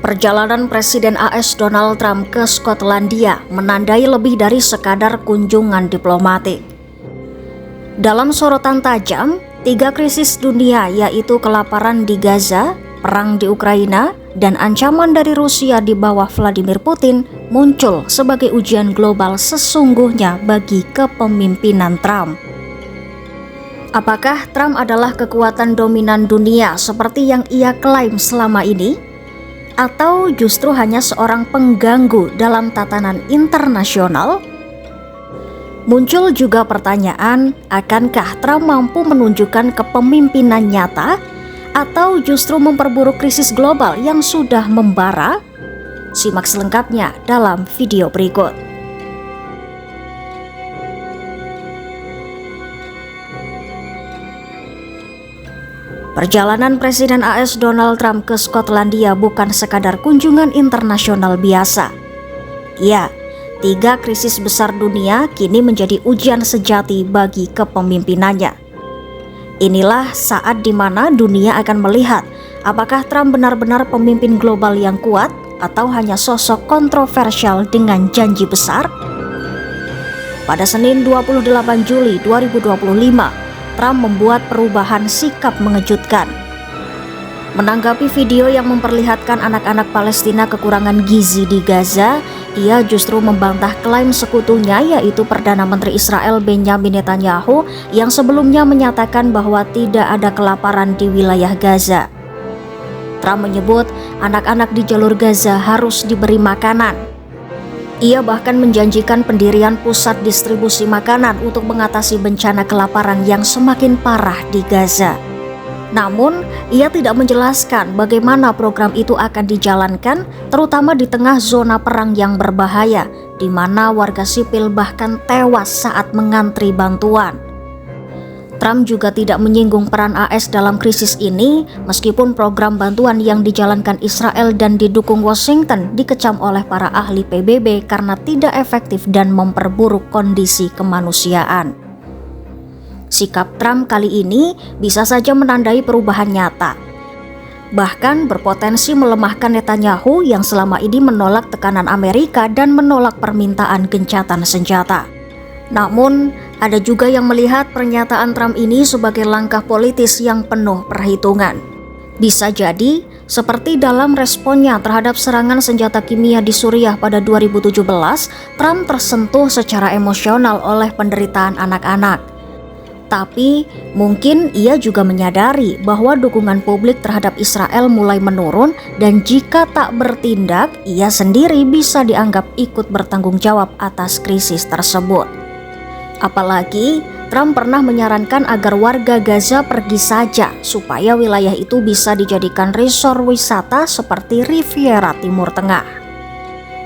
Perjalanan Presiden AS Donald Trump ke Skotlandia menandai lebih dari sekadar kunjungan diplomatik. Dalam sorotan tajam, 3 krisis dunia yaitu kelaparan di Gaza, perang di Ukraina, dan ancaman dari Rusia di bawah Vladimir Putin muncul sebagai ujian global sesungguhnya bagi kepemimpinan Trump. Apakah Trump adalah kekuatan dominan dunia seperti yang ia klaim selama ini? Atau justru hanya seorang pengganggu dalam tatanan internasional? Muncul juga pertanyaan, akankah Trump mampu menunjukkan kepemimpinan nyata atau justru memperburuk krisis global yang sudah membara? Simak selengkapnya dalam video berikut. Perjalanan Presiden AS Donald Trump ke Skotlandia bukan sekadar kunjungan internasional biasa. Ya, 3 krisis besar dunia kini menjadi ujian sejati bagi kepemimpinannya. Inilah saat di mana dunia akan melihat apakah Trump benar-benar pemimpin global yang kuat atau hanya sosok kontroversial dengan janji besar. Pada Senin 28 Juli 2025, Trump membuat perubahan sikap mengejutkan. Menanggapi video yang memperlihatkan anak-anak Palestina kekurangan gizi di Gaza, ia justru membantah klaim sekutunya yaitu Perdana Menteri Israel Benjamin Netanyahu yang sebelumnya menyatakan bahwa tidak ada kelaparan di wilayah Gaza. Trump menyebut anak-anak di jalur Gaza harus diberi makanan. Ia bahkan menjanjikan pendirian pusat distribusi makanan untuk mengatasi bencana kelaparan yang semakin parah di Gaza. Namun, ia tidak menjelaskan bagaimana program itu akan dijalankan, terutama di tengah zona perang yang berbahaya, di mana warga sipil bahkan tewas saat mengantri bantuan. Trump juga tidak menyinggung peran AS dalam krisis ini, meskipun program bantuan yang dijalankan Israel dan didukung Washington dikecam oleh para ahli PBB karena tidak efektif dan memperburuk kondisi kemanusiaan. Sikap Trump kali ini bisa saja menandai perubahan nyata, bahkan berpotensi melemahkan Netanyahu yang selama ini menolak tekanan Amerika dan menolak permintaan gencatan senjata. Namun, ada juga yang melihat pernyataan Trump ini sebagai langkah politis yang penuh perhitungan. Bisa jadi, seperti dalam responnya terhadap serangan senjata kimia di Suriah pada 2017, Trump tersentuh secara emosional oleh penderitaan anak-anak. Tapi, mungkin ia juga menyadari bahwa dukungan publik terhadap Israel mulai menurun dan jika tak bertindak, ia sendiri bisa dianggap ikut bertanggung jawab atas krisis tersebut. Apalagi, Trump pernah menyarankan agar warga Gaza pergi saja supaya wilayah itu bisa dijadikan resort wisata seperti Riviera Timur Tengah.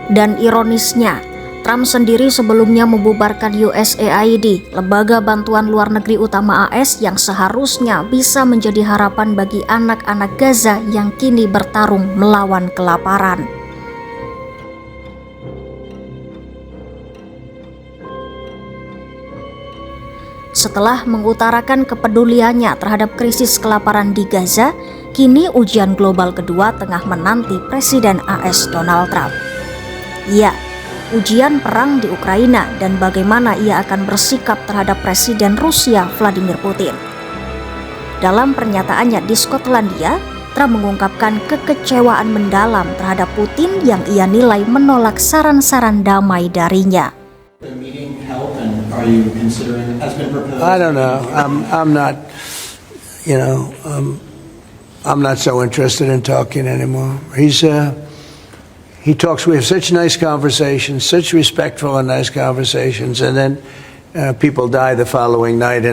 Dan ironisnya, Trump sendiri sebelumnya membubarkan USAID, lembaga bantuan luar negeri utama AS yang seharusnya bisa menjadi harapan bagi anak-anak Gaza yang kini bertarung melawan kelaparan. Setelah mengutarakan kepeduliannya terhadap krisis kelaparan di Gaza, kini ujian global kedua tengah menanti Presiden AS Donald Trump. Ya, ujian perang di Ukraina dan bagaimana ia akan bersikap terhadap Presiden Rusia Vladimir Putin. Dalam pernyataannya di Skotlandia, Trump mengungkapkan kekecewaan mendalam terhadap Putin yang ia nilai menolak saran-saran damai darinya. I don't know. I'm not, I'm not so interested in talking anymore. He talks. We have such nice conversations, such respectful and nice conversations, and then people die the following night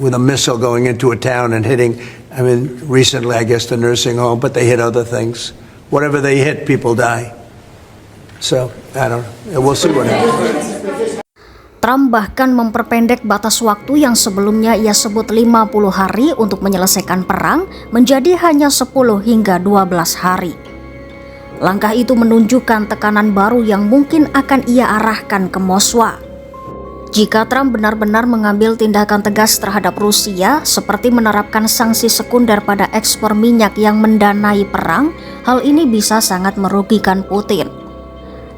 with a missile going into a town and hitting. I mean, recently, I guess the nursing home, but they hit other things. Whatever they hit, people die. So I don't know. We'll see what happens. Trump bahkan memperpendek batas waktu yang sebelumnya ia sebut 50 hari untuk menyelesaikan perang menjadi hanya 10 hingga 12 hari. Langkah itu menunjukkan tekanan baru yang mungkin akan ia arahkan ke Moskwa. Jika Trump benar-benar mengambil tindakan tegas terhadap Rusia, seperti menerapkan sanksi sekunder pada ekspor minyak yang mendanai perang, hal ini bisa sangat merugikan Putin.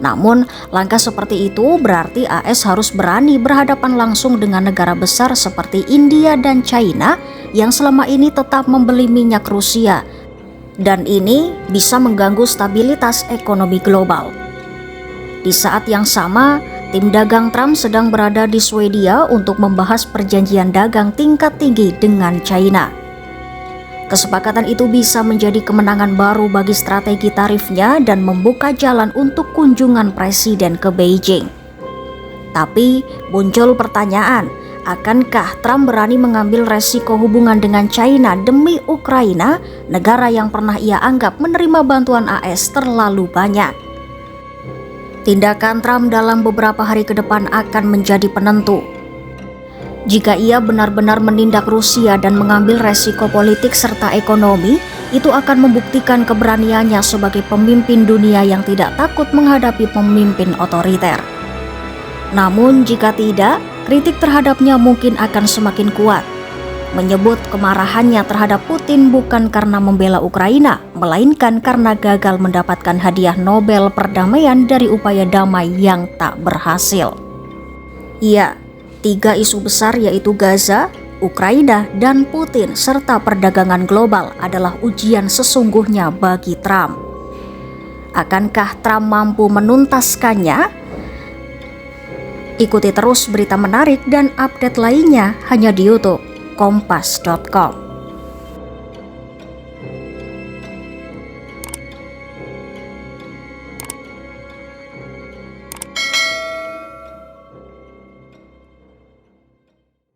Namun, langkah seperti itu berarti AS harus berani berhadapan langsung dengan negara besar seperti India dan China yang selama ini tetap membeli minyak Rusia. Dan ini bisa mengganggu stabilitas ekonomi global. Di saat yang sama, tim dagang Trump sedang berada di Swedia untuk membahas perjanjian dagang tingkat tinggi dengan China. Kesepakatan itu bisa menjadi kemenangan baru bagi strategi tarifnya dan membuka jalan untuk kunjungan presiden ke Beijing. Tapi muncul pertanyaan, akankah Trump berani mengambil resiko hubungan dengan China demi Ukraina, negara yang pernah ia anggap menerima bantuan AS terlalu banyak? Tindakan Trump dalam beberapa hari ke depan akan menjadi penentu. Jika ia benar-benar menindak Rusia dan mengambil resiko politik serta ekonomi, itu akan membuktikan keberaniannya sebagai pemimpin dunia yang tidak takut menghadapi pemimpin otoriter. Namun jika tidak, kritik terhadapnya mungkin akan semakin kuat. Menyebut kemarahannya terhadap Putin bukan karena membela Ukraina, melainkan karena gagal mendapatkan hadiah Nobel perdamaian dari upaya damai yang tak berhasil. Iya, 3 isu besar yaitu Gaza, Ukraina, dan Putin serta perdagangan global adalah ujian sesungguhnya bagi Trump. Akankah Trump mampu menuntaskannya? Ikuti terus berita menarik dan update lainnya hanya di YouTube Kompas.com.